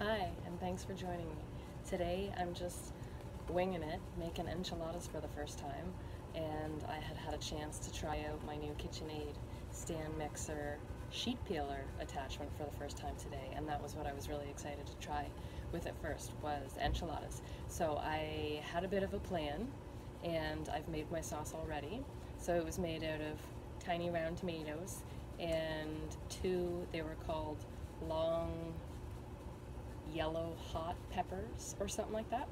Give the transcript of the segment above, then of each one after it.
Hi, and thanks for joining me. Today I'm just winging it, making enchiladas for the first time, and I had a chance to try out my new KitchenAid stand mixer sheet peeler attachment for the first time today, and that was what I was really excited to try with it first, was enchiladas. So I had a bit of a plan, and I've made my sauce already. So it was made out of tiny round tomatoes and they were called long yellow hot peppers or something like that,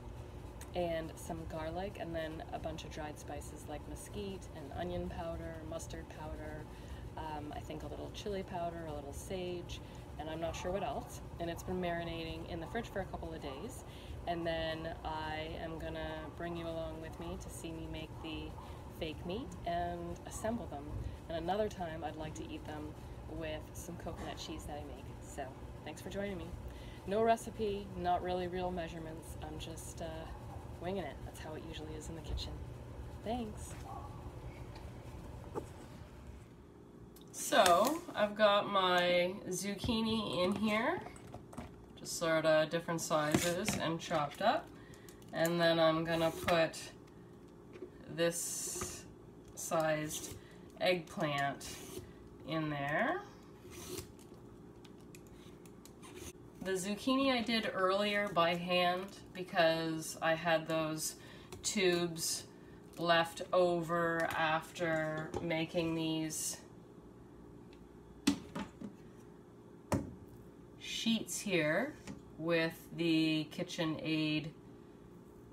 and some garlic, and then a bunch of dried spices like mesquite and onion powder, mustard powder, I think a little chili powder, a little sage, and I'm not sure what else. And it's been marinating in the fridge for a couple of days, and then I am gonna bring you along with me to see me make the fake meat and assemble them. And another time I'd like to eat them with some coconut cheese that I make. So thanks for joining me. No recipe, not really real measurements. I'm just winging it. That's how it usually is in the kitchen. Thanks. So I've got my zucchini in here, just sort of different sizes and chopped up. And then I'm gonna put this sized eggplant in there. The zucchini I did earlier by hand because I had those tubes left over after making these sheets here with the KitchenAid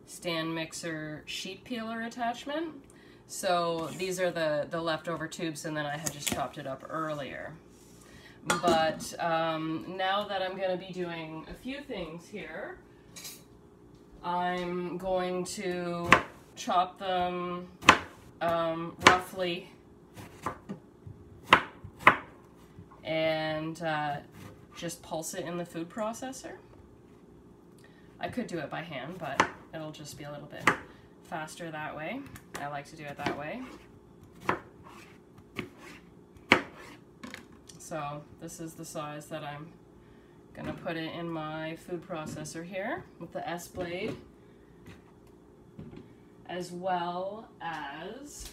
stand mixer sheet peeler attachment. So these are the leftover tubes, and then I had just chopped it up earlier. But now that I'm going to be doing a few things here, I'm going to chop them roughly and just pulse it in the food processor. I could do it by hand, but it'll just be a little bit faster that way. I like to do it that way. So this is the size that I'm gonna put it in my food processor here with the S blade, as well as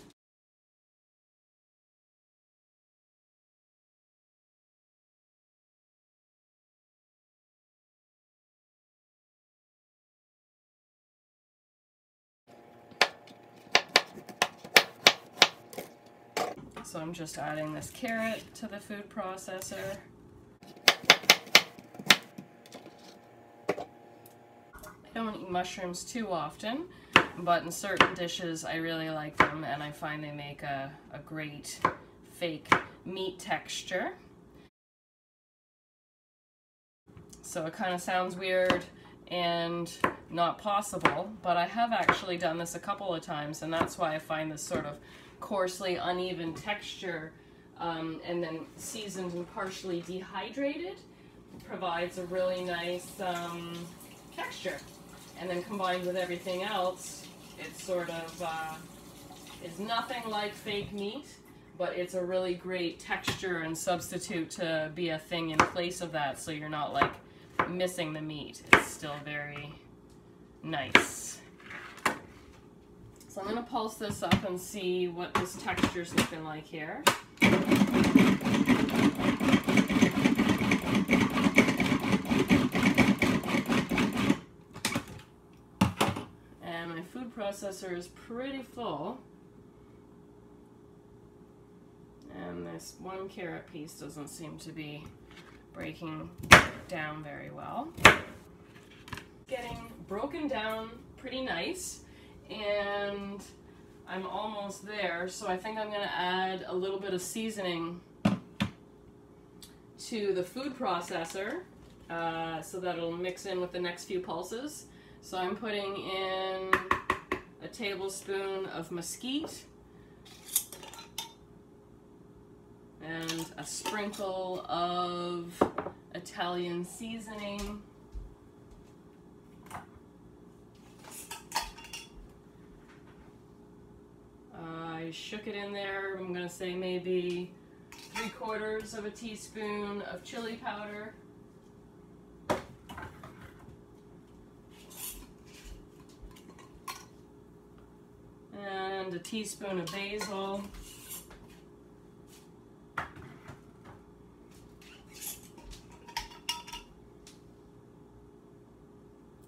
so I'm just adding this carrot to the food processor. I don't eat mushrooms too often, but in certain dishes I really like them, and I find they make a great fake meat texture. So it kind of sounds weird and not possible, but I have actually done this a couple of times, and that's why I find this sort of coarsely uneven texture, and then seasoned and partially dehydrated provides a really nice texture. And then combined with everything else, it sort of is nothing like fake meat, but it's a really great texture and substitute to be a thing in place of that, so you're not like missing the meat. It's still very nice. So I'm going to pulse this up and see what this texture's looking like here. And my food processor is pretty full. And this one carrot piece doesn't seem to be breaking down very well. Getting broken down pretty nice, and I'm almost there, so I think I'm going to add a little bit of seasoning to the food processor so that it'll mix in with the next few pulses. So I'm putting in a tablespoon of mesquite and a sprinkle of Italian seasoning. I shook it in there. I'm going to say maybe 3/4 of a teaspoon of chili powder. a teaspoon of basil.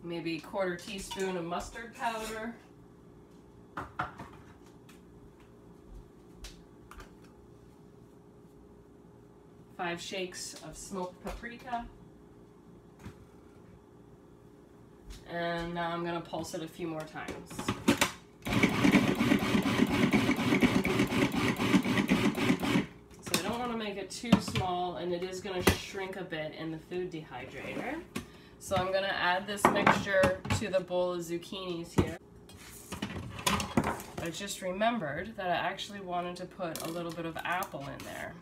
Maybe a quarter teaspoon of mustard powder. 5 shakes of smoked paprika. And now I'm going to pulse it a few more times. So I don't want to make it too small, and it is going to shrink a bit in the food dehydrator. So I'm going to add this mixture to the bowl of zucchinis here. I just remembered that I actually wanted to put a little bit of apple in there.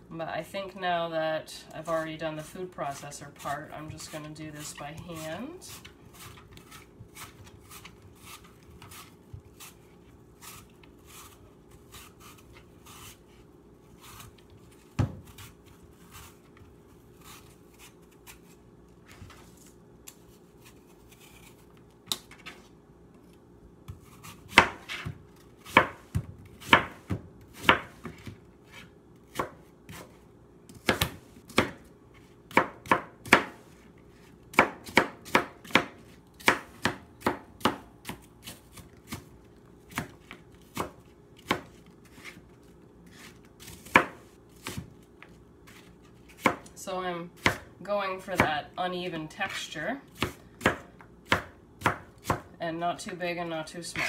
But I think now that I've already done the food processor part, I'm just going to do this by hand. So I'm going for that uneven texture, and not too big and not too small.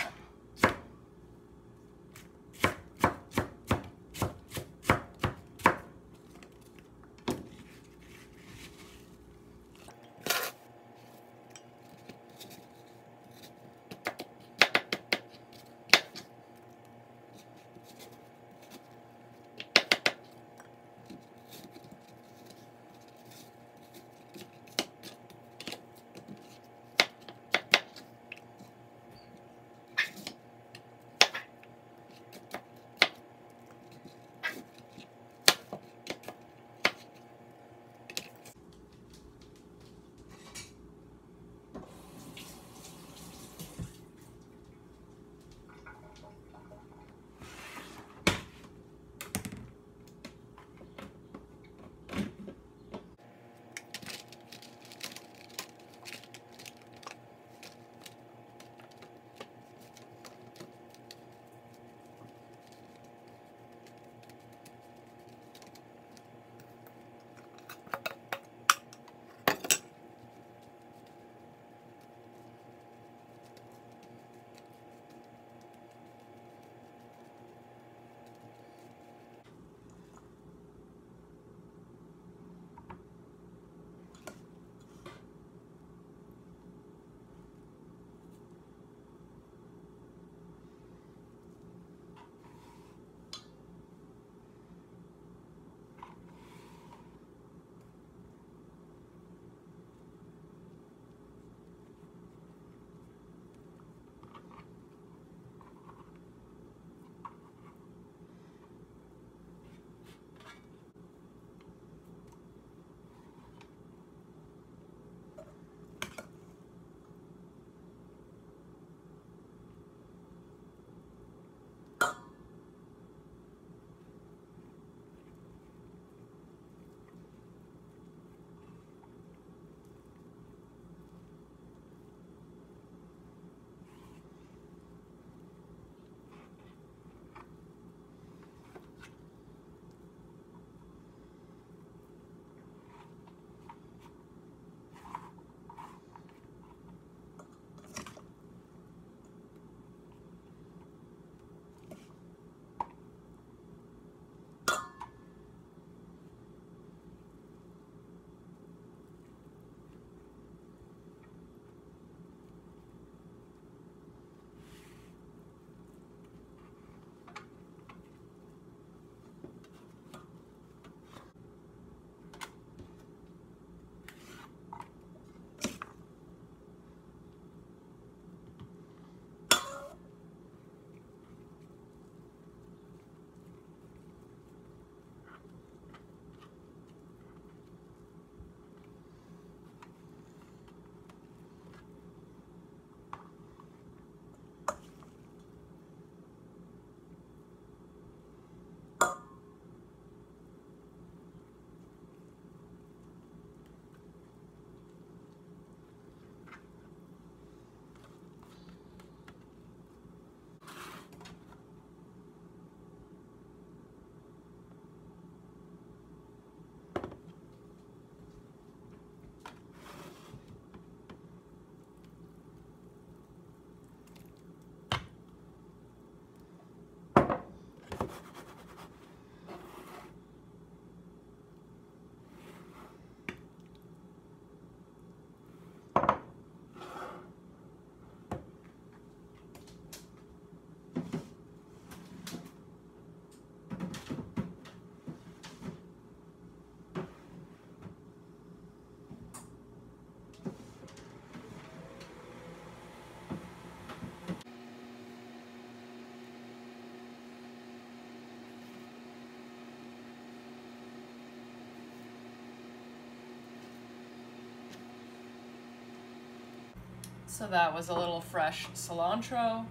So that was a little fresh cilantro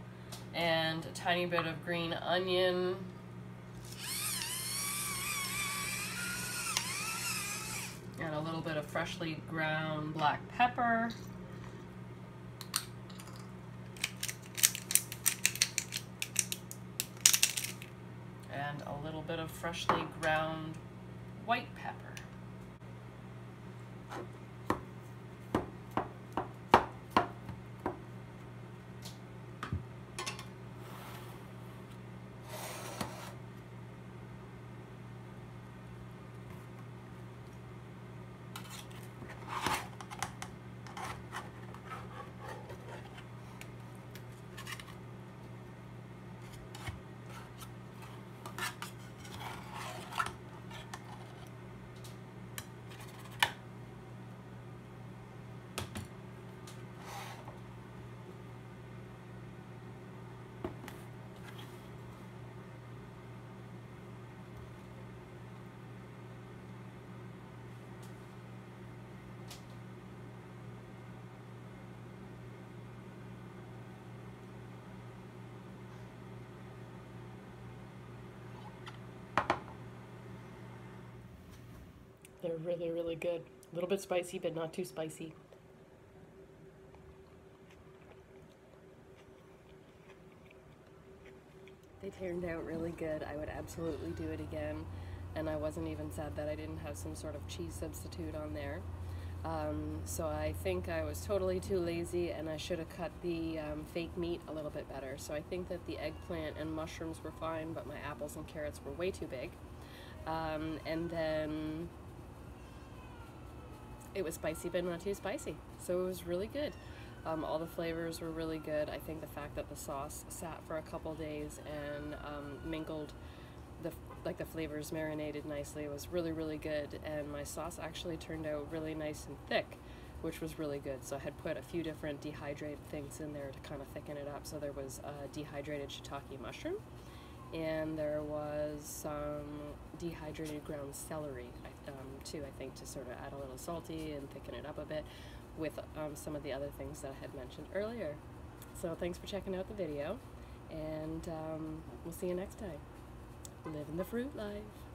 and a tiny bit of green onion. And a little bit of freshly ground black pepper. And a little bit of freshly ground white pepper. They're really, really good. A little bit spicy, but not too spicy. They turned out really good. I would absolutely do it again, and I wasn't even sad that I didn't have some sort of cheese substitute on there. So I think I was totally too lazy, and I should have cut the fake meat a little bit better. So I think that the eggplant and mushrooms were fine, but my apples and carrots were way too big. And then it was spicy, but not too spicy. So it was really good. All the flavors were really good. I think the fact that the sauce sat for a couple days and mingled, the flavors marinated nicely, was really, really good. And my sauce actually turned out really nice and thick, which was really good. So I had put a few different dehydrated things in there to kind of thicken it up. So there was dehydrated shiitake mushroom, and there was some dehydrated ground celery too, I think, to sort of add a little salty and thicken it up a bit with some of the other things that I had mentioned earlier. So thanks for checking out the video, and we'll see you next time. Living the fruit life.